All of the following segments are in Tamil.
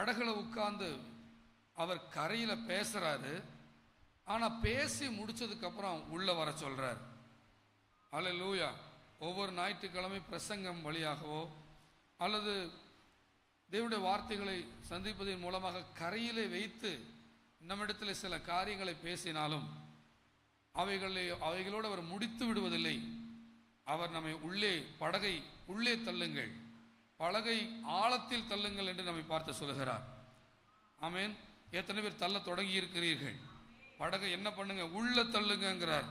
படகுல உட்கார்ந்து அவர் கரையில பேசுறாரு. ஆனா பேசி முடிச்சதுக்கு அப்புறம் உள்ள வர சொல்றார். அல்லேலூயா. ஒவ்வொரு ஞாயிற்றுக்கிழமை பிரசங்கம் வழியாகவோ அல்லது தேவனுடைய வார்த்தைகளை சந்திப்பதன் மூலமாக கரையிலே வைத்து நம்மிடத்தில் சில காரியங்களை பேசினாலும் அவைகளோடு அவர் முடித்து விடுவதில்லை. அவர் நம்மை படகை உள்ளே தள்ளுங்கள், படகை ஆழத்தில் தள்ளுங்கள் என்று நம்மை பார்த்து சொல்லுகிறார். ஆமேன். எத்தனை பேர் தள்ள தொடங்கி இருக்கிறீர்கள்? படகை என்ன பண்ணுங்க? உள்ள தள்ளுங்கிறார்.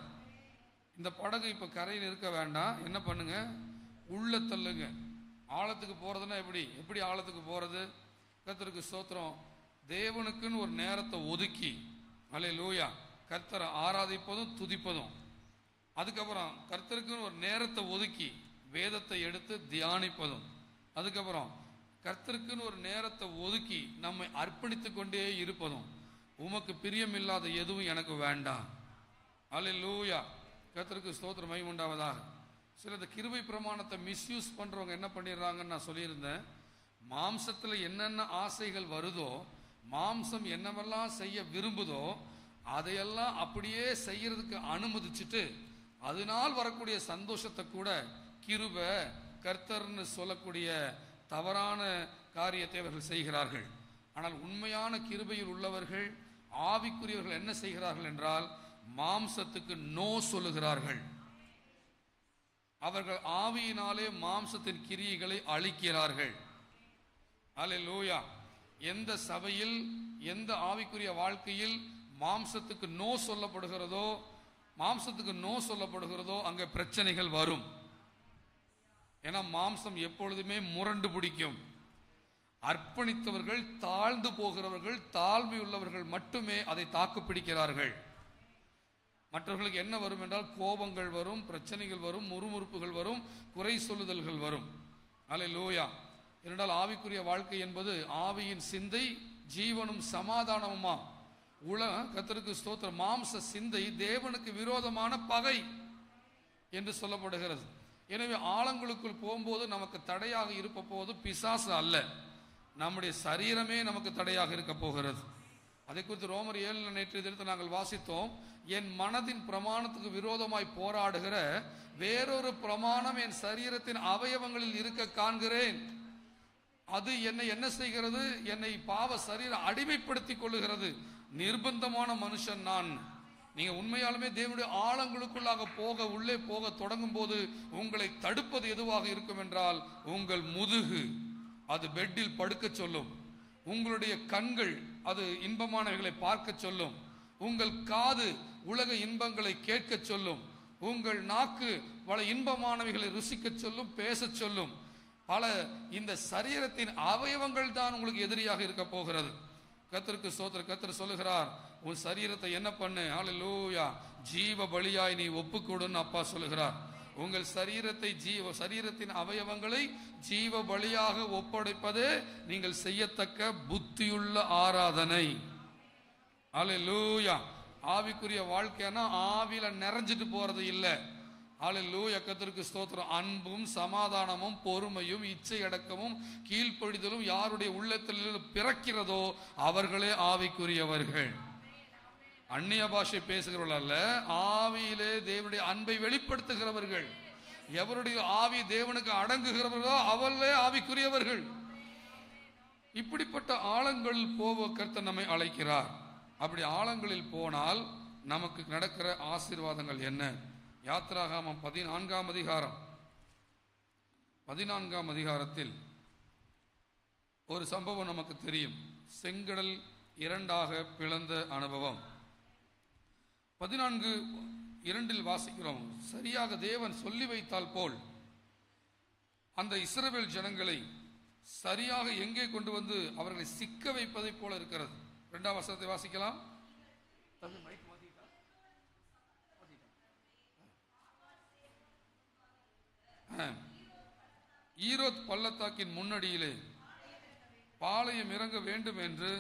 இந்த படகு இப்ப கரையில் இருக்க வேண்டாம், என்ன பண்ணுங்க? உள்ள தள்ளுங்க. ஆழத்துக்கு போறதுன்னா எப்படி ஆழத்துக்கு போறது? கர்த்தருக்கு ஸ்தோத்திரம். தேவனுக்குன்னு ஒரு நேரத்தை ஒதுக்கி, அல்லேலூயா, கர்த்தரை ஆராதிப்பதும் துதிப்பதும், அதுக்கப்புறம் கர்த்தருக்குன்னு ஒரு நேரத்தை ஒதுக்கி வேதத்தை எடுத்து தியானிப்பதும், அதுக்கப்புறம் கர்த்தருக்குன்னு ஒரு நேரத்தை ஒதுக்கி நம்மை அர்ப்பணித்து கொண்டே இருப்பதும், உமக்கு பிரியமில்லாத எதுவும் எனக்கு வேண்டாம். அல்லேலூயா. கர்த்தருக்கு ஸ்தோத்திரம் மகிமை உண்டாவதாக. சில இந்த கிருபை பிரமாணத்தை மிஸ்யூஸ் பண்றவங்க என்ன பண்ணிடுறாங்கன்னு நான் சொல்லியிருந்தேன். மாம்சத்தில் என்னென்ன ஆசைகள் வருதோ, மாம்சம் என்னவெல்லாம் செய்ய விரும்புதோ அதையெல்லாம் அப்படியே செய்யறதுக்கு அனுமதிச்சுட்டு அதனால் வரக்கூடிய சந்தோஷத்தை கூட கிருபை கர்த்தர்னு சொல்லக்கூடிய தவறான காரியத்தை அவர்கள் செய்கிறார்கள். ஆனால் உண்மையான கிருபையில் உள்ளவர்கள், ஆவிக்குரியவர்கள் என்ன செய்கிறார்கள் என்றால் மாம்சத்துக்கு நோ சொல்லுகிறார்கள். அவர்கள் ஆவியினாலே மாம்சத்தின் கிரியைகளை அழிக்கிறார்கள். அல்லேலூயா. எந்த சபையில், எந்த ஆவிக்குரிய வாழ்க்கையில் மாம்சத்துக்கு நோ சொல்லப்படுகிறதோ அங்க பிரச்சனைகள் வரும். ஏன்னா மாம்சம் எப்பொழுதுமே முரண்டு பிடிக்கும். அர்ப்பணித்தவர்கள், தாழ்ந்து போகிறவர்கள், தாழ்மை உள்ளவர்கள் மட்டுமே அதை தாக்கு பிடிக்கிறார்கள். மற்றவர்களுக்கு என்ன வரும் என்றால் கோபங்கள் வரும், பிரச்சனைகள் வரும், முறுமுறுப்புகள் வரும், குறை சொல்லுதல்கள் வரும். அல்லேலூயா. என்றால் ஆவிக்குரிய வாழ்க்கை என்பது ஆவியின் சிந்தை, ஜீவனும் சமாதானமுமா கர்த்தருக்கு ஸ்தோத்திரம். மாம்ச சிந்தை தேவனுக்கு விரோதமான பகை என்று சொல்லப்படுகிறது. எனவே ஆழங்களுக்குள் போகும்போது நமக்கு தடையாக இருக்க போது பிசாசு அல்ல, நம்முடைய சரீரமே நமக்கு தடையாக இருக்க போகிறது. அதை குறித்து ரோமர் 7 நேற்று தினத்தில் நாங்கள் வாசித்தோம். என் மனதின் பிரமாணத்துக்கு விரோதமாய் போராடுகிற வேறொரு பிரமாணம் என் சரீரத்தின் அவயவங்களில் இருக்க காண்கிறேன். அது என்னை என்ன செய்கிறது? என்னை பாவ சரீரம் அடிமைப்படுத்தி கொள்ளுகிறது. நிர்பந்தமான மனுஷன் நான். நீங்க உண்மையாலுமே தேவனுடைய ஆழங்களுக்குள்ளாக உள்ளே போக தொடங்கும் போது உங்களை தடுப்பது எதுவாக இருக்கும் என்றால் உங்கள் முதுகு அது பெட்டில் படுக்க சொல்லும், உங்களுடைய கண்கள் அது இன்பமானவைகளை பார்க்க சொல்லும், உங்கள் காது உலக இன்பங்களை கேட்க சொல்லும், உங்கள் நாக்கு பல இன்பமானவைகளை ருசிக்க சொல்லும், பேச சொல்லும். பல இந்த சரீரத்தின் அவயவங்கள் தான் உங்களுக்கு எதிரியாக இருக்க போகிறது. கர்த்தருக்கு ஸ்தோத்திரம். கர்த்தர் சொல்லுகிறார், உன் சரீரத்தை என்ன பண்ணு? ஹல்லேலூயா, ஜீவ பலியாய் நீ ஒப்புக்கொடுன்னு அப்பா சொல்லுகிறார். உங்கள் சரீரத்தின் அவயவங்களை ஜீவ பலியாக ஒப்படைப்பதே நீங்கள் செய்யத்தக்க புத்தியுள்ள ஆராதனை. ஹல்லேலூயா. ஆவிக்குரிய வாழ்க்கைன்னா ஆவில நிறைஞ்சிட்டு போறது இல்லை. ஹல்லேலூயா. கர்த்தருக்கு ஸ்தோத்திரம். அன்பும் சமாதானமும் பொறுமையும் இச்சை அடக்கமும் கீழ்ப்படிதலும் யாருடைய உள்ளத்தில் பிறக்கிறதோ அவர்களே ஆவிக்குரியவர்கள். அந்நிய பாஷை பேசுகிறவர்கள் அல்ல, ஆவியிலே தேவனுடைய அன்பை வெளிப்படுத்துகிறவர்கள். எவருடைய ஆவி தேவனுக்கு அடங்குகிறவர்களோ அவர்களே ஆவிக்குரியவர்கள். இப்படிப்பட்ட ஆழங்களில் போக கர்த்தர் நம்மை அழைக்கிறார். அப்படி ஆழங்களில் போனால் நமக்கு நடக்கிற ஆசீர்வாதங்கள் என்ன? யாத்திராகமம் 14ஆம் அதிகாரம் 14ஆம் அதிகாரத்தில் ஒரு சம்பவம் நமக்கு தெரியும். செங்கடல் இரண்டாக பிளந்த அனுபவம். 14:2 வாசிக்கிறோம். சரியாக தேவன் சொல்லி வைத்தால் போல் அந்த இஸ்ரவேல் ஜனங்களை சரியாக எங்கே கொண்டு வந்து அவர்களை சிக்க வைப்பதை போல இருக்கிறது. 2ஆம் வசனத்தை வாசிக்கலாம். ஈரோத் பள்ளத்தாக்கின் முன்னடியிலே பாளையம் இறங்க வேண்டும் என்று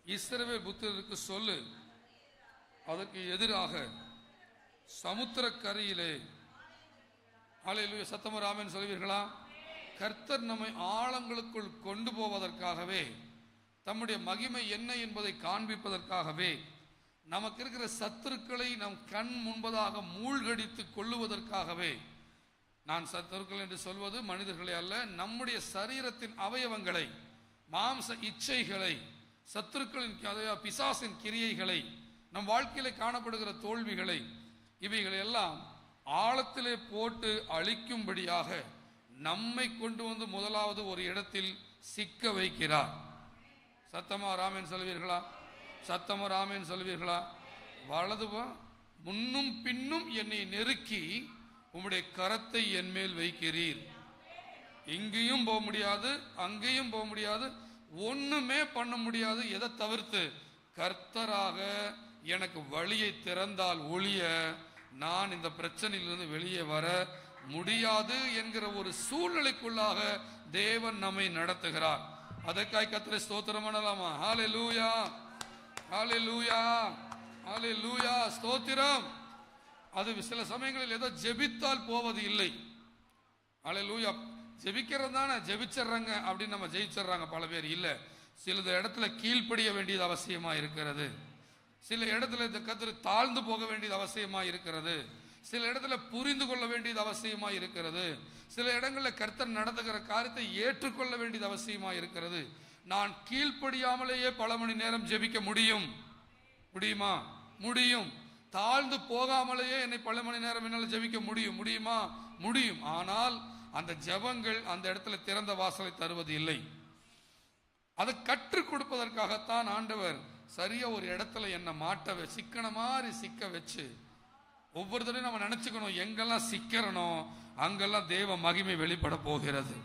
இஸ்ரவேல் புத்திரருக்கு சொல்லு. அதற்கு எதிராக சமுத்திரக்கரையிலே, ஹல்லேலூயா, சத்தம ராமன் சொல்வீர்களா? கர்த்தர் நம்மை ஆழங்களுக்குள் கொண்டு போவதற்காகவே தம்முடைய மகிமை என்ன என்பதை காண்பிப்பதற்காகவே நமக்கு இருக்கிற சத்துருக்களை நம் கண் முன்பதாக மூழ்கடித்து கொள்ளுவதற்காகவே, நான் சத்துருக்கள் என்று சொல்வது மனிதர்களை அல்ல, நம்முடைய சரீரத்தின் அவயவங்களை, மாம்ச இச்சைகளை, சத்துருக்களின் பிசாசின் கிரியைகளை, நம் வாழ்க்கையில காணப்படுகிற தோல்விகளை, இவைகளை எல்லாம் ஆழத்திலே போட்டு அழிக்கும்படியாக நம்மை கொண்டு வந்து முதலாவது ஒரு இடத்தில் சிக்க வைக்கிறார். சத்தமா ராமேன் சொல்வீர்களா? சத்தமா ராமேன் சொல்வீர்களா? வலதுவா முன்னும் பின்னும் என்னை நெருக்கி உம்முடைய கரத்தை என் மேல் வைக்கிறீர். இங்கேயும் போக முடியாது, அங்கேயும் போக முடியாது, ஒண்ணுமே பண்ண முடியாது. எதை தவிர்த்து? கர்த்தராக எனக்கு வழியை திறந்தால் ஒழிய நான் இந்த பிரச்சனையிலிருந்து வெளியே வர முடியாது என்கிற ஒரு சூழ்நிலைக்குள்ளாக தேவன் நம்மை நடத்துகிறார். அதற்காக கர்த்தரை ஸ்தோத்திரம் பண்ணலாமா? ஹல்லேலூயா, ஹல்லேலூயா, ஹல்லேலூயா, ஸ்தோத்திரம். அது சில சமயங்களில் ஏதோ ஜெபித்தால் போவது இல்லை. ஹல்லேலூயா, ஜெபிக்கிறது தானே, ஜெபிச்சிடுறாங்க அப்படின்னு நம்ம ஜெயிச்சிடுறாங்க பல பேர். இல்லை, சில இடத்துல கீழ்ப்படிய வேண்டியது அவசியமா இருக்கிறது. சில இடத்துல இந்த கர்த்தர் தாழ்ந்து போக வேண்டியது அவசியமா இருக்கிறது. சில இடத்துல புரிந்து கொள்ள வேண்டியது அவசியமா இருக்கிறது. சில இடங்களில் கர்த்தர் நடத்துகிற காரியத்தை ஏற்றுக்கொள்ள வேண்டியது அவசியமா இருக்கிறது. நான் கீழ்ப்படியாமலேயே பல மணி நேரம் ஜெபிக்க முடியுமா? முடியும். தாழ்ந்து போகாமலேயே என்னை பல மணி நேரம் என்னால் ஜெபிக்க முடியுமா? முடியும். ஆனால் அந்த ஜெபங்கள் அந்த இடத்துல திறந்த வாசலை தருவது இல்லை. அதை கற்றுக் கொடுப்பதற்காகத்தான் ஆண்டவர் சரியா ஒரு இடத்துல என்ன மாட்ட சிக்கன மாதிரி சிக்க வச்சு, ஒவ்வொரு தடவையும் நம்ம நினைச்சுக்கணும், எங்கெல்லாம் சிக்கிறனோ அங்கெல்லாம் தேவ மகிமை வெளிப்பட போகிறது.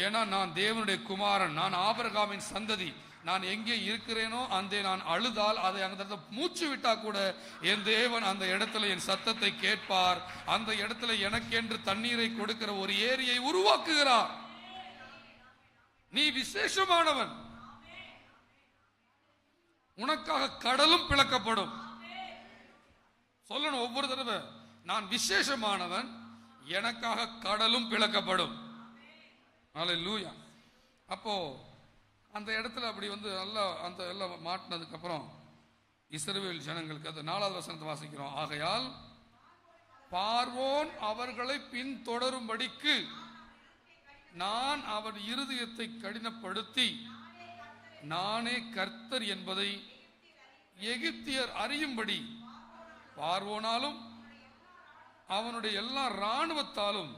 ஏன்னா நான் தேவனுடைய குமாரன், நான் ஆபிரகாமின் சந்ததி. நான் எங்கே இருக்கிறேனோ அந்த நான் அழுதால் அதை அந்த மூச்சு விட்டா கூட என் தேவன் அந்த இடத்துல என் சத்தத்தை கேட்பார். அந்த இடத்துல எனக்கென்று தண்ணீரை கொடுக்கிற ஒரு ஏரியை உருவாக்குகிறார். நீ விசேஷமானவன். உனக்காக கடலும் பிளக்கப்படும். சொல்லணும் ஒவ்வொரு தடவை, நான் விசேஷமானவன், எனக்காக கடலும் பிளக்கப்படும். ஹல்லேலூயா. அப்போ அந்த இடத்துல அப்படி நல்லா அந்த எல்லாம் மாட்டினதுக்கு அப்புறம் இஸ்ரவேல் ஜனங்களுக்கு அது 4வது வசனத்தை வாசிக்கிறோம். ஆகையால் பார்வோன் அவர்களை பின்தொடரும்படிக்கு நான் அவன் இருதயத்தை கடினப்படுத்தி நானே கர்த்தர் என்பதை எகிப்தியர் அறியும்படி பார்வோனாலும் அவனுடைய எல்லா இராணுவத்தாலும்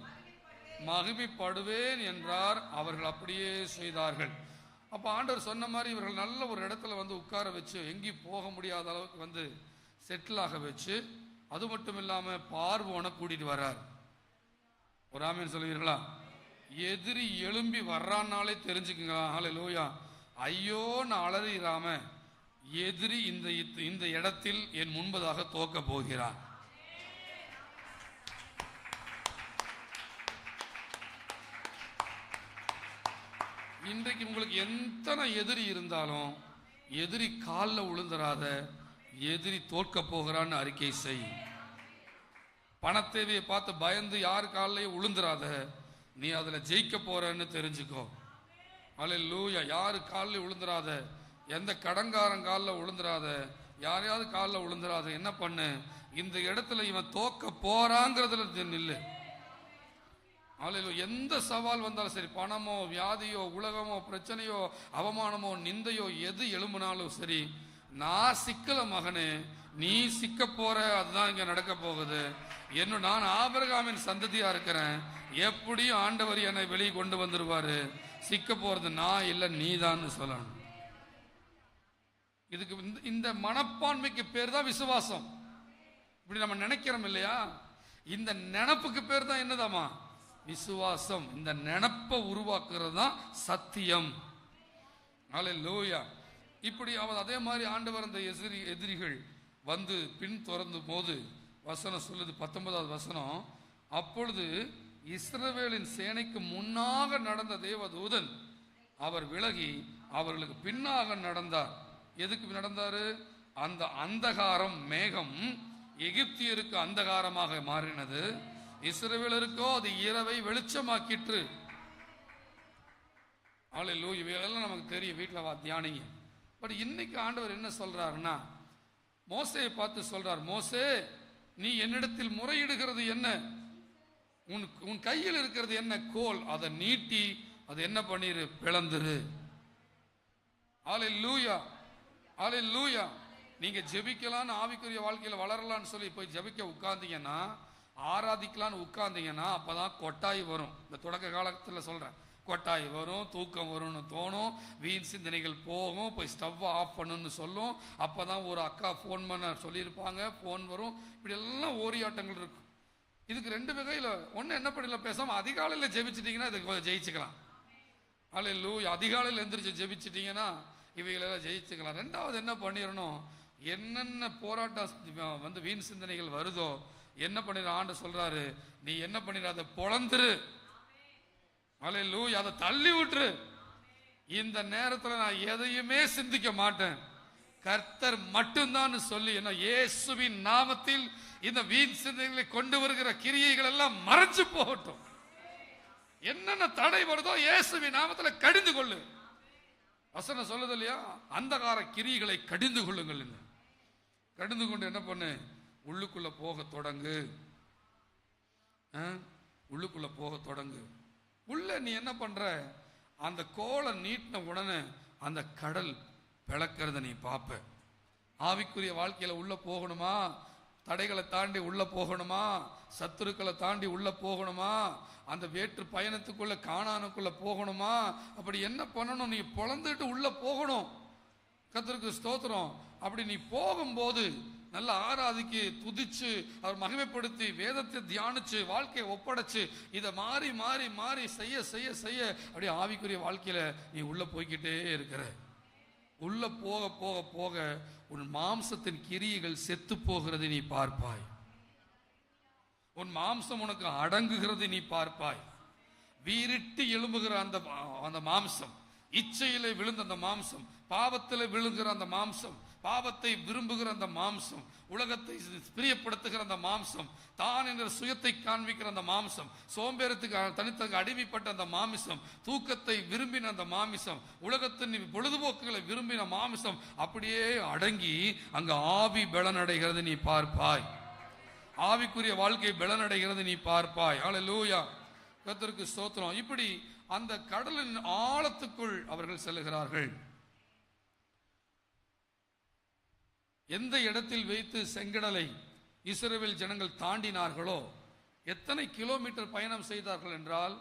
மகிமைப்படுவேன் என்றார். அவர்கள் அப்படியே செய்தார்கள். அப்ப ஆண்டவர் சொன்ன மாதிரி இவர்கள் நல்ல ஒரு இடத்துல உட்கார வச்சு, எங்கேயும் போக முடியாத அளவுக்கு செட்டில் ஆக வச்சு, அது மட்டும் இல்லாம பார்வோனை கூட்டிட்டு வர்றார். ஒரு ஆமீன் சொல்லுவீர்களா? எதிரி எழும்பி வர்றான்னாலே தெரிஞ்சுக்குங்களா? ஹல்லேலூயா. ஐயோ நான் அலறிராம, எதிரி இந்த இடத்தில் என் முன்பதாக தோக்க போகிறார். இன்றைக்கு உங்களுக்கு எத்தனை எதிரி இருந்தாலும் எதிரி காலில் விழுந்துராத, எதிரி தோற்க போகிறான்னு அறிக்கை செய். பணத்தேவையை பார்த்து பயந்து யார் காலிலையும் விழுந்துராத, நீ அதுல ஜெயிக்க போறன்னு தெரிஞ்சுக்கோ. ஹல்லேலூயா. யாரு காலில் விழுந்துராத, எந்த கடங்காரன் காலில் விழுந்துராத, யாரையாவது காலில் விழுந்துராத. என்ன பண்ணு, இந்த இடத்துல இவன் தோக்க போறாங்கிறதுல நில்லு. எந்த சவால் வந்தாலும் சரி, பணமோ வியாதியோ உலகமோ பிரச்சனையோ அவமானமோ நிந்தையோ எது எழும்பினாலும் சரி, நான் சிக்கல மகனே, நீ சிக்க போற, அதுதான் இங்க நடக்க போகுது. நான் ஆபிரகாமின் சந்ததியா இருக்கிறேன், எப்படியும் ஆண்டவர் என்னை வெளியே கொண்டு வந்துருவாரு. சிக்க போறது நான் இல்ல, நீதான் சொல்லணும். இதுக்கு இந்த மனப்பான்மைக்கு பேர் தான் விசுவாசம். இப்படி நம்ம நினைக்கிறோம் இல்லையா? இந்த நினைப்புக்கு பேர் தான் என்னதாமா? விசுவாசம். இந்த நினைப்பை உருவாக்குறது தான் சத்தியம். ஹல்லேலூயா. இப்படி அதே மாதிரி ஆண்டவர் அந்த எதிரிகள் பின் தொடர்ந்து போது வசனம் சொல்லுது, 19வது வசனம். அப்பொழுது இஸ்ரவேலின் சேனைக்கு முன்னாக நடந்த தேவதூதன் அவர் விலகி அவர்களுக்கு பின்னாக நடந்தார். எதுக்கு நடந்தாரு? அந்த அந்தகாரம் மேகம் எகிப்தியருக்கு அந்தகாரமாக மாறினது, இஸ்ரவேலருக்கோ அது இரவை வெளிச்சமாக்கிற்று. ஹல்லேலூயா. இவையெல்லாம் நமக்கு தெரியும், வீட்டில் தியானிங்க. பட் இன்னைக்கு ஆண்டவர் என்ன சொல்றாருன்னா, மோசேயை பார்த்து சொல்றார், மோசே நீ என்னிடத்தில் முறையிடுகிறது என்ன? உன் கையில் இருக்கிறது என்ன? கோல். அதை நீட்டி அதை என்ன பண்ணிரு? பிளந்துரு. ஹல்லேலூயா, ஹல்லேலூயா. நீங்க ஜெபிக்கலான்னு, ஆவிக்குரிய வாழ்க்கையில் வளரலான்னு சொல்லி போய் ஜெபிக்க உட்கார்ந்தீங்கன்னா, ஆராதிக்கலான்னு உட்கார்ந்தீங்கன்னா, அப்பதான் கொட்டாய் வரும். இந்த தொடக்க காலத்தில் சொல்றேன், கொட்டாய் வரும், தூக்கம் வரும்னு தோணும், வீண் சிந்தனைகள் போகும், போய் ஸ்டவ்வை ஆஃப் பண்ணுன்னு சொல்லும். அப்பதான் ஒரு அக்கா ஃபோன் பண்ண சொல்லியிருப்பாங்க, ஃபோன் வரும். இப்படி எல்லாம் ஓரியாட்டங்கள் இருக்கும். இதுக்கு ரெண்டு வகையில், ஒன்று என்ன பண்ணல, பேசாம அதிகாலையில் ஜெபிச்சிட்டீங்கன்னா இதுக்கு ஜெயிச்சுக்கலாம். ஹல்லேலூயா. அதிகாலையில் எந்திரிச்சு ஜெபிச்சிட்டீங்கன்னா இவைகளெல்லாம் ஜெயிச்சுக்கலாம். ரெண்டாவது என்ன பண்ணிடணும், என்னென்ன போராட்டம் வந்து வீண் சிந்தனைகள் வருதோ என்ன பண்ணிட, ஆண்டு சொல்றாரு, நீ என்ன பண்ணிட, அதை பொளந்துரு. ஹல்லேலூயா. அதை தள்ளி விட்டுரு. இந்த நேரத்தில் நான் எதையுமே சிந்திக்க மாட்டேன், கர்த்தர் மட்டும்தான் சொல்லி, என்ன இயேசுவின் நாமத்தில் இந்த வீண் சிந்தனைகளை கொண்டு வருகிற கிரியைகள் எல்லாம் மறைஞ்சு போகட்டும். என்னென்ன தடை வருதோ இயேசுவின் நாமத்தில் கடிந்து கொள்ளு. வசனம் சொல்லுது இல்லையா, அந்தகார கிரியைகளை கடிந்து கொள்ளுங்கள். கடிந்து கொண்டு என்ன பண்ணு, உள்ளுக்குள்ள போக தொடங்கு. உள்ளுக்குள்ள போக தொடங்கு. உள்ள நீ என்ன பண்ற, அந்த கோலை நீட்டின உடனே அந்த கடல் பிளக்கிறத நீ பார்ப்ப. ஆவிக்குரிய வாழ்க்கையில உள்ள போகணுமா, தடைகளை தாண்டி உள்ள போகணுமா, சத்துருக்களை தாண்டி உள்ள போகணுமா, அந்த வேற்று பயணத்துக்குள்ள கானானுக்குள்ள போகணுமா, அப்படி என்ன பண்ணணும், நீ பொளந்துட்டு உள்ள போகணும். கர்த்தருக்கு ஸ்தோத்திரம். அப்படி நீ போகும்போது நல்ல ஆராதிக்கு, துதிச்சு, அவர் மகிமைப்படுத்தி, வேதத்தை தியானிச்சு, வாழ்க்கையை ஒப்படைச்சு, இதை மாறி மாறி மாறி செய்ய செய்ய செய்ய அப்படியே ஆவிக்குரிய வாழ்க்கையில நீ உள்ள போய்கிட்டே இருக்கிற. உள்ள போக போக போக உன் மாம்சத்தின் கிரியைகள் செத்து போகிறது நீ பார்ப்பாய். உன் மாம்சம் உனக்கு அடங்குகிறது நீ பார்ப்பாய். வீரிட்டு எழும்புகிற அந்த மாம்சம், இச்சையிலே விழுந்த அந்த மாம்சம், பாவத்தில் விழுகிற அந்த மாம்சம், பாவத்தை விரும்புகிற அந்த மாம்சம், உலகத்தை பிரியப்படுத்துகிற அந்த மாம்சம், தான் என்ற சுயத்தை காண்பிக்கிற அந்த மாம்சம், சோம்பேறத்துக்கு தனித்தக அடிமைப்பட்ட அந்த மாமிசம், தூக்கத்தை விரும்பின அந்த மாமிசம், உலகத்தின் பொழுதுபோக்குகளை விரும்பின மாமிசம் அப்படியே அடங்கி அங்க ஆவி பலனடைகிறது நீ பார்ப்பாய். ஆவிக்குரிய வாழ்க்கை பலனடைகிறது நீ பார்ப்பாய். ஹல்லேலூயா. கர்த்தருக்கு ஸ்தோத்திரம். இப்படி அந்த கடலின் ஆழத்துக்குள் அவர்கள் செல்லுகிறார்கள். எந்த இடத்தில் வைத்து செங்கடலை இஸ்ரவேல் ஜனங்கள் தாண்டினார்களோ, எத்தனை கிலோமீட்டர் பயணம் செய்தார்கள் என்றால்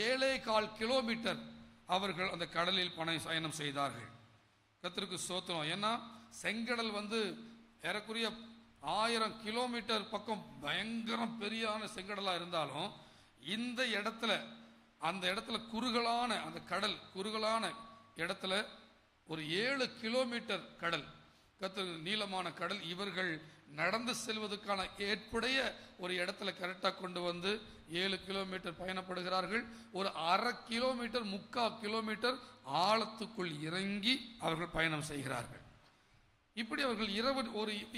7.25 கிலோமீட்டர் அவர்கள் அந்த கடலில் பயணம் செய்தார்கள். கர்த்தருக்கு ஸ்தோத்திரம். ஏன்னா செங்கடல் வந்து ஏறக்குறைய 1000 கிலோமீட்டர் பக்கம் பயங்கரம் பெரியான செங்கடலா இருந்தாலும், இந்த இடத்துல, அந்த இடத்துல குறுகலான, அந்த கடல் குறுகலான இடத்துல ஒரு 7 கிலோமீட்டர் கடல், நீளமான கடல், இவர்கள் நடந்து செல்வதற்கான ஏற்புடைய ஒரு இடத்துல கரெக்டாக கொண்டு வந்து 7 கிலோமீட்டர் பயணப்படுகிறார்கள். ஒரு 1/2 கிலோமீட்டர் 3/4 கிலோமீட்டர் ஆழத்துக்குள் இறங்கி அவர்கள் பயணம் செய்கிறார்கள். இப்படி அவர்கள்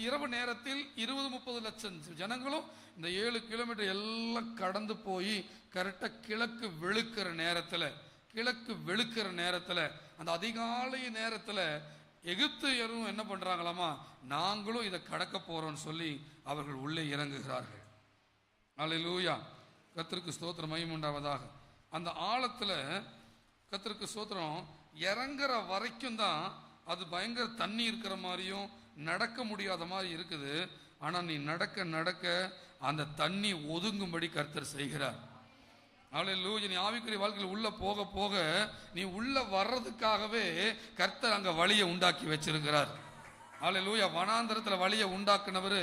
இரவு நேரத்தில் 20-30 லட்சம் ஜனங்களும் இந்த 7 கிலோமீட்டர் எல்லாம் கடந்து போய் கரெக்டாக கிழக்கு வெளுக்கிற நேரத்தில் அந்த அதிகாலை நேரத்தில் எகிப்தியரும் என்ன பண்றாங்களாமா, நாங்களும் இதை கடக்க போறோம்னு சொல்லி அவர்கள் உள்ளே இறங்குகிறார்கள். ஹல்லேலூயா. கர்த்தருக்கு ஸ்தோத்திரம், மகிமை உண்டாவதாக. அந்த ஆழத்துல கர்த்தருக்கு ஸ்தோத்திரம் இறங்குற வரைக்கும் தான் அது பயங்கர தண்ணி இருக்கிற மாதிரியும் நடக்க முடியாத மாதிரி இருக்குது. ஆனா நீ நடக்க நடக்க அந்த தண்ணி ஒதுங்கும்படி கர்த்தர் செய்கிறார். ஹல்லேலூயா. நீ ஆவிக்குரிய வாழ்க்கையில் உள்ள போக போக நீ உள்ள வர்றதுக்காகவே கர்த்தர் அங்க வழியை உண்டாக்கி வச்சிருக்கிறார். ஹல்லேலூயா. வனாந்தரத்தில் வழியை உண்டாக்குனவர்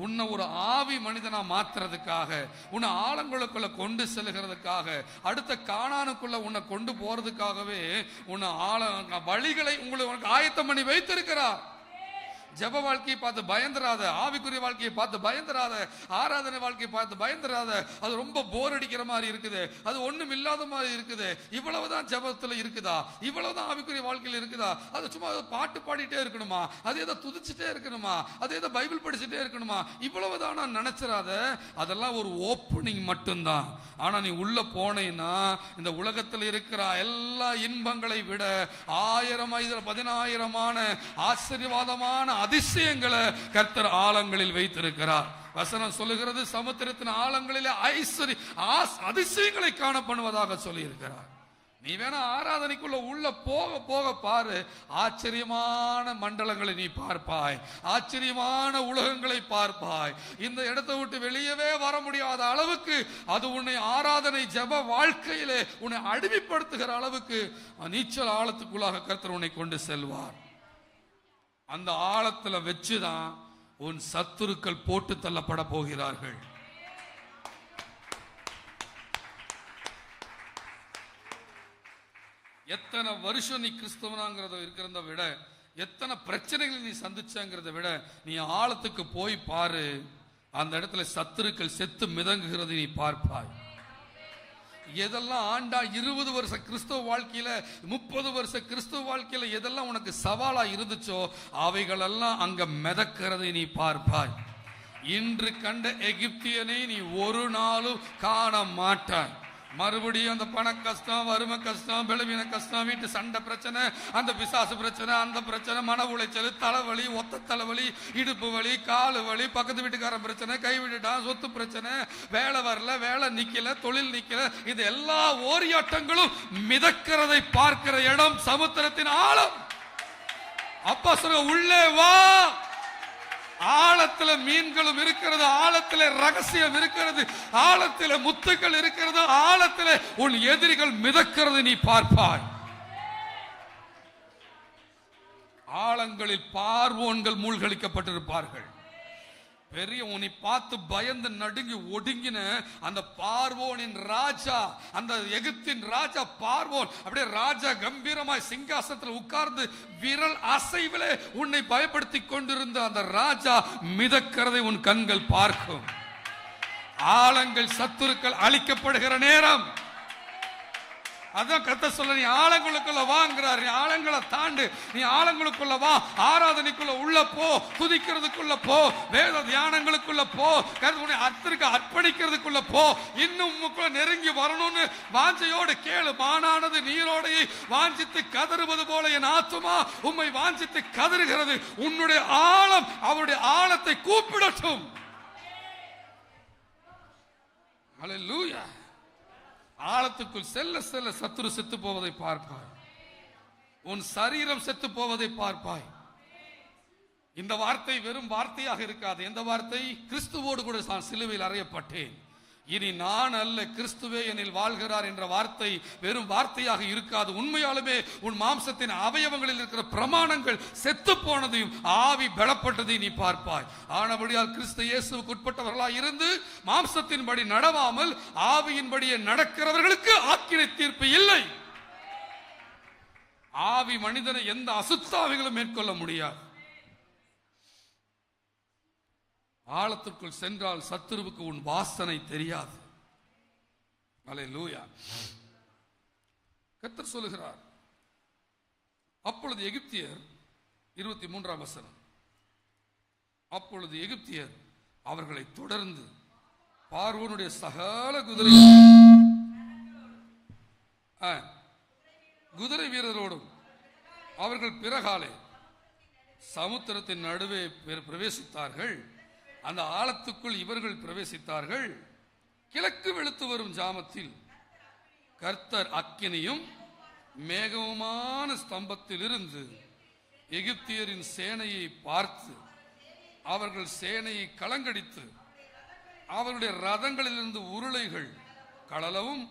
உன்னை ஒரு ஆவி மனிதனா மாத்துறதுக்காக, உன்னை ஆழங்களுக்குள்ள கொண்டு செல்கிறதுக்காக, அடுத்த கானானுக்குள்ள உன்னை கொண்டு போறதுக்காகவே உன்னை வழிகளை உனக்கு ஆயத்தம் பண்ணி வைத்திருக்கிறார். ஜெப வாழ்க்கையை பார்த்து பயந்துராத, ஆவிக்குரிய வாழ்க்கையை பார்த்து பயந்துராத, ஆராதனை வாழ்க்கையை பார்த்து பயந்துராத. அது ரொம்ப போர் அடிக்கிற மாதிரி இருக்குது, அது ஒண்ணும் இல்லாத மாதிரி இருக்குது, இவ்வளவுதான் ஜெபத்துல இருக்குதா, இவ்வளவுதான் ஆவிக்குரிய வாழ்க்கையில் இருக்குதா, அது சும்மா பாட்டு பாடிட்டே இருக்கணுமா, அது ஏதோ துதிச்சுட்டே இருக்கணுமா, அது ஏதோ பைபிள் படிச்சுட்டே இருக்கணுமா, இவ்வளவுதான் நான் நினைச்சிடாத. அதெல்லாம் ஒரு ஓப்பனிங் மட்டும்தான். ஆனா நீ உள்ள போனேன்னா இந்த உலகத்தில் இருக்கிற எல்லா இன்பங்களை விட 1000 10,000 ஆச்சரியவாதமான அதிசயங்களை கர்த்தர் ஆழங்களில் வைத்திருக்கிறார். வசனம் சொல்லுகிறது, சமுத்திரத்தின் ஆழங்களிலே அதிசயங்களை காண பண்ணுவதாக சொல்லி இருக்கிறார். நீ வேணா ஆராதனைக்குள்ள உள்ள போக போக பாரு, ஆச்சரியமான மண்டலங்களை நீ பார்ப்பாய், ஆச்சரியமான உலகங்களை பார்ப்பாய். இந்த இடத்தை விட்டு வெளியவே வர முடியாத அளவுக்கு அது உன்னை ஆராதனை ஜெப வாழ்க்கையிலே உன்னை அடிமைப்படுத்துகிற அளவுக்கு நீச்சல் ஆழத்துக்குள்ளாக கர்த்தர் உன்னை கொண்டு செல்வார். அந்த ஆழத்துல வச்சுதான் உன் சத்துருக்கள் போட்டு தள்ளப்பட போகிறார்கள். எத்தனை வருஷம் நீ கிறிஸ்தவனாங்கிறத இருக்கிறத விட, எத்தனை பிரச்சனைகளை நீ சந்திச்சங்கிறத விட, நீ ஆழத்துக்கு போய் பாரு, அந்த இடத்துல சத்துருக்கள் செத்து மிதங்குகிறது நீ பார்ப்பாய். எதெல்லாம் ஆண்டா 20 வருஷ கிறிஸ்தவ வாழ்க்கையில 30 வருஷ கிறிஸ்தவ வாழ்க்கையில எதெல்லாம் உனக்கு சவாலா இருந்துச்சோ அவைகளெல்லாம் அங்க மிதக்கிறதை நீ பார்ப்பாய். இன்று கண்ட எகிப்தியனை நீ ஒரு நாளும் காண மாட்டாய். மறுபடியும் அந்த பண கஷ்டம், வறுமை கஷ்டம், பலவீன கஷ்டம், வீட்டு சண்டை பிரச்சனை, அந்த பிசாசு பிரச்சனை, அந்த பிரச்சனை, மன உளைச்சல், தலைவலி, ஒத்த தலைவலி, இடுப்பு வலி, காலு வலி, பக்கத்து வீட்டுக்காரன் பிரச்சனை, கைவிட்டுட்டான், சொத்து பிரச்சனை, வேலை வரல, வேலை நிக்கல, தொழில் நிக்கல, இது எல்லா ஓரியாட்டங்களும் மிதக்கிறதை பார்க்கிற இடம் சமுத்திரத்தின் ஆழம். அப்பா சொல்ல, உள்ளே வா. ஆழத்துல மீன்களும் இருக்கிறது, ஆழத்துல ரகசியம் இருக்கிறது, ஆழத்துல முத்துக்கள் இருக்கிறது, ஆழத்துல உன் எதிரிகள் மிதக்கிறது நீ பார்ப்பாய். ஆழங்களில் பார்வோன்கள் மூழ்கடிக்கப்பட்டிருப்பார்கள். பெரிய உன்னை பார்த்து பயந்து நடுங்கி ஒடுங்கின அந்த பார்வோனின் ராஜா, அந்த எகிப்தின் ராஜா பார்வோன் அப்படியே ராஜா கம்பீரமாய் சிங்காசனத்தில் உட்கார்ந்து விரல் அசைவிலே உன்னை பயப்படுத்தி கொண்டிருந்த அந்த ராஜா மிதக்கிறதை உன் கண்கள் பார்க்கும். ஆழங்கள் சத்துருக்கள் அழிக்கப்படுகிற நேரம். அதான் கர்த்தர் சொல்ல, நீ ஆழங்களுக்குள்ள வாங்கிறார். நீ ஆழங்களை தாண்டு, நீ ஆழங்களுக்குள்ள வா, ஆராதனைக்குள்ள உள்ள போ, துதிக்கிறதுக்குள்ள போ, வேத தியானங்களுக்குள்ள போ, கர்த்தருக்கு அர்ப்பணிக்கிறதுக்குள்ள போ. இன்னும் உங்களுக்குள்ள நெருங்கி வரணும்னு வாஞ்சையோடு கேளு. மானானது நீரோடையை வாஞ்சித்து கதறுவது போல என் ஆத்துமா உம்மை வாஞ்சித்து கதறுகிறது. உன்னுடைய ஆழம் அவருடைய ஆழத்தை கூப்பிடட்டும். ஹல்லேலூயா. ஆழத்துக்குள் செல்ல செல்ல சத்துரு செத்து போவதை பார்ப்பாய், உன் சரீரம் செத்து போவதை பார்ப்பாய். இந்த வார்த்தை வெறும் வார்த்தையாக இருக்காது. எந்த வார்த்தை? கிறிஸ்துவோடு கூட நான் சிலுவையில் அறையப்பட்டேன், இனி நான் அல்ல கிறிஸ்துவே என்னில் வாழ்கிறார் என்ற வார்த்தை வெறும் வார்த்தையாக இருக்காது. உண்மையாலுமே உன் மாம்சத்தின் அவயவங்களில் இருக்கிற பிரமாணங்கள் செத்து போனதையும் ஆவி பலப்பட்டதையும் நீ பார்ப்பாய். ஆனபடியால் கிறிஸ்து இயேசுவுக்கு உட்பட்டவர்களாய் இருந்து மாம்சத்தின்படி நடவாமல் ஆவியின்படியே நடக்கிறவர்களுக்கு ஆக்கினை தீர்ப்பு இல்லை. ஆவி மனிதனை எந்த அசுத்தாவிகளும் மேற்கொள்ள முடியாது. ஆழத்திற்குள் சென்றால் சத்துருவுக்கு உன் வாசனை தெரியாது. அல்லேலூயா. கர்த்தர் சொல்லுகிறார், அப்பொழுது எகிப்தியர் 23ஆம் வசனம், அப்பொழுது எகிப்தியர் அவர்களை தொடர்ந்து பார்வோனுடைய சகல குதிரை வீரரோடும் அவர்கள் பிறகாலே சமுத்திரத்தின் நடுவே பிரவேசித்தார்கள். அந்த ஆழத்துக்குள் இவர்கள் பிரவேசித்தார்கள். கிழக்கு வெளுத்து வரும் ஜாமத்தில் கர்த்தர் அக்கினியும் மேகமுமான ஸ்தம்பத்தில் இருந்து எகிப்தியரின் சேனையை பார்த்து அவர்கள் சேனையை கலங்கடித்து அவருடைய ரதங்களிலிருந்து உருளைகள் கழலவும்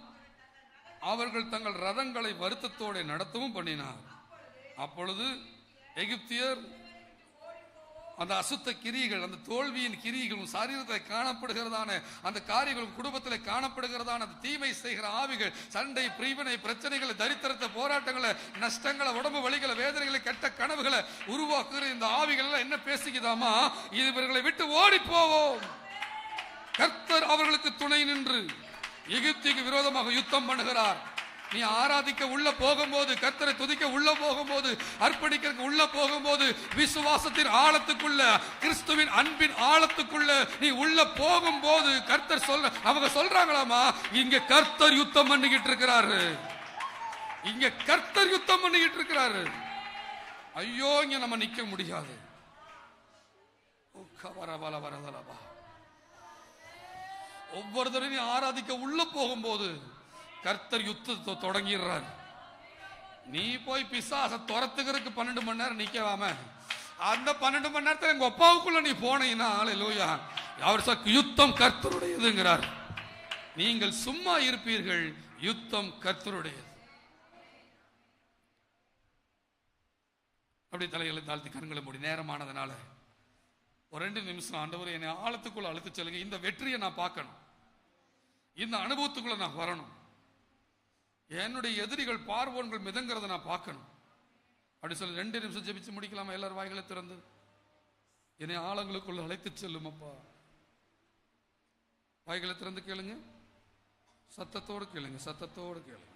அவர்கள் தங்கள் ரதங்களை வருத்தத்தோடு நடத்தவும் பண்ணினார். அப்பொழுது எகிப்தியர் அந்த அசுத்த கிரியைகள், அந்த தோல்வியின் கிரியைகளும் சரீரத்தில் காணப்படுகிறதான அந்த காரியங்களும் குடும்பத்தில் காணப்படுகிறதான அந்த தீமை செய்கிற ஆவிகள், சண்டை, பிரிவினை, பிரச்சனைகளை, தரித்திரத்தை, போராட்ட போராட்டங்களை, நஷ்டங்களை, உடம்பு வலிகளை, வேதனைகளை, கெட்ட கனவுகளை உருவாக்குகிற இந்த ஆவிகள் எல்லாம் என்ன பேசிக்குதாமா? இவர்களை விட்டு ஓடி போவோம். கர்த்தர் அவர்களுக்கு துணை நின்று எகிப்துக்கு விரோதமாக யுத்தம் பண்ணுகிறார். நீ ஆராதிக்க உள்ள போகும்போது, கர்த்தரை துதிக்க உள்ள போகும்போது, அர்ப்பணிக்க உள்ள போகும்போது, விசுவாசத்தின் ஆழத்துக்குள்ள, கிறிஸ்துவின் அன்பின் ஆழத்துக்குள்ள நீ உள்ள போகும்போது கர்த்தர் அவங்க சொல்றாங்களாமா, இங்க கர்த்தர் யுத்தம் பண்ணிக்கிட்டு இருக்கிறாரு, இங்க கர்த்தர் யுத்தம் பண்ணிக்கிட்டு இருக்கிறாரு. ஐயோ, இங்க நம்ம நிக்க முடியாது. ஒவ்வொரு தடவையும் ஆராதிக்க உள்ள போகும்போது கர்த்தர் யுத்தத்தை தொடங்கிடுறார். நீ போய் பிசாச துரத்துக்கிறதுக்கு 12 மணி நேரம் நிக்கவாம அந்த 12 மணி நேரத்தில் எங்க அப்பாவுக்குள்ள நீ போனீங்கன்னா, ஹல்லேலூயா, அவர் யுத்தம் கர்த்தருடையதுங்கிறார். நீங்கள் சும்மா இருப்பீர்கள், யுத்தம் கர்த்தருடையது. அப்படி தலைகளை தாழ்த்தி கண்களை மூடி, நேரமானதுனால ஒரு 2 நிமிஷம் ஆண்டவர் என்னை ஆழத்துக்குள்ள அழுத்து செல்லுங்க. இந்த வெற்றியை நான் பார்க்கணும், இந்த அனுபவத்துக்குள்ள நான் வரணும், என்னுடைய எதிரிகள் பார்வோன்கள் மிதங்கிறத நான் பார்க்கணும். அப்படி சொல்லி 2 நிமிஷம் ஜெபிச்சு முடிக்கலாமா? எல்லாரும் வாய்களை திறந்து என்னை ஆழங்களுக்குள்ள அழைத்து செல்லும் அப்பா. வாய்களை திறந்து கேளுங்க, சத்தத்தோடு கேளுங்க, சத்தத்தோடு கேளுங்க.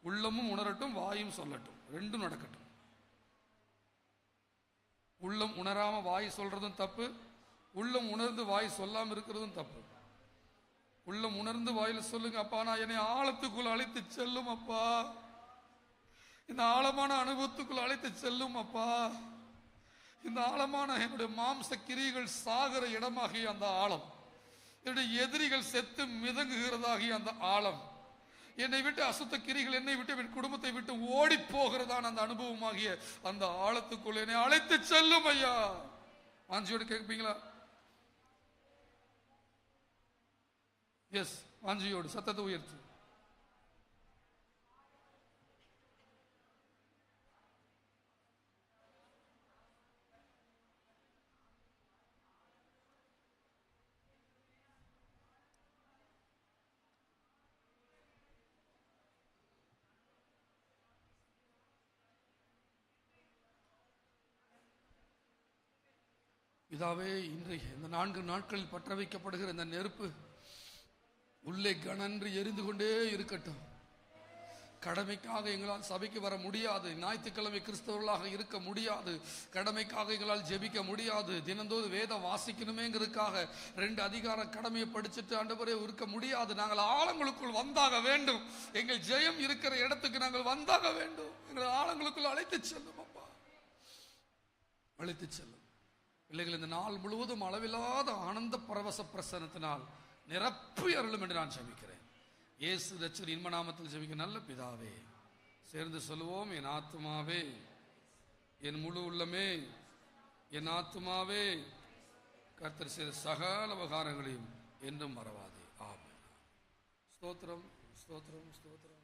உள்ளமும் உணரட்டும், வாயும் சொல்லட்டும், 2 நடக்கட்டும். உள்ளம் உணராம வாய் சொல்றதும் தப்பு, உள்ளம் உணர்ந்து வாய் சொல்லாம இருக்கிறதும் தப்பு. உள்ளம் உணர்ந்து வாயில சொல்லுங்க, அப்பா நான் என்னை ஆழத்துக்குள்ள அழைத்து செல்லும் அப்பா, இந்த ஆழமான அனுபவத்துக்குள்ள அழைத்து செல்லும் அப்பா. இந்த ஆழமான என்னுடைய மாம்ச கிரிகள் சாகிற இடமாகிய அந்த ஆழம், என்னுடைய எதிரிகள் செத்து மிதங்குகிறதாகிய அந்த ஆழம், என்னை விட்டு அசுத்த கிரிகள் என்னை விட்டு என் குடும்பத்தை விட்டு ஓடி போகிறதான அந்த அனுபவமாகிய அந்த ஆழத்துக்குள்ள என்னை அழைத்து செல்லும் ஐயா. வாஞ்சியோடு கேட்பீங்களா? எஸ், வாஞ்சியோடு சத்தத்தை உயர்த்து. இதாவே இன்றைய இந்த 4 நாட்களில் பற்ற வைக்கப்படுகிற இந்த நெருப்பு உள்ளே கனன்று எரிந்து கொண்டே இருக்கட்டும். கடமைக்காக எங்களால் சபைக்கு வர முடியாது, ஞாயிற்றுக்கிழமை கிறிஸ்தவர்களாக இருக்க முடியாது, கடமைக்காக எங்களால் ஜெபிக்க முடியாது, தினந்தோறும் வேதம் வாசிக்கணுமேங்கிறதுக்காக 2 அதிகார கடமையை படிச்சுட்டு ஆண்டவரே இருக்க முடியாது. நாங்கள் ஆழங்களுக்குள் வந்தாக வேண்டும், எங்கள் ஜெயம் இருக்கிற இடத்துக்கு நாங்கள் வந்தாக வேண்டும். எங்கள் ஆழங்களுக்குள் அழைத்து செல்லும் அப்பா, அழைத்து செல்லும். பிள்ளைகள் இந்த நாள் முழுவதும் அளவில்லாத ஆனந்த பரவச பிரசன்னத்தினால் நிரப்பி அருளும் என்று நான் ஜெபிக்கிறேன். இயேசு ரட்சகர் இன்ப நாமத்தில் ஜெபிக்க நல்ல பிதாவே. சேர்ந்து சொல்லுவோம், என் ஆத்துமாவே, என் முழு உள்ளமே, என் ஆத்துமாவே, கர்த்தர் செய்த சகல உபகாரங்களையும் என்றும் மறவாதே. ஆமென். ஸ்தோத்திரம், ஸ்தோத்திரம், ஸ்தோத்திரம்.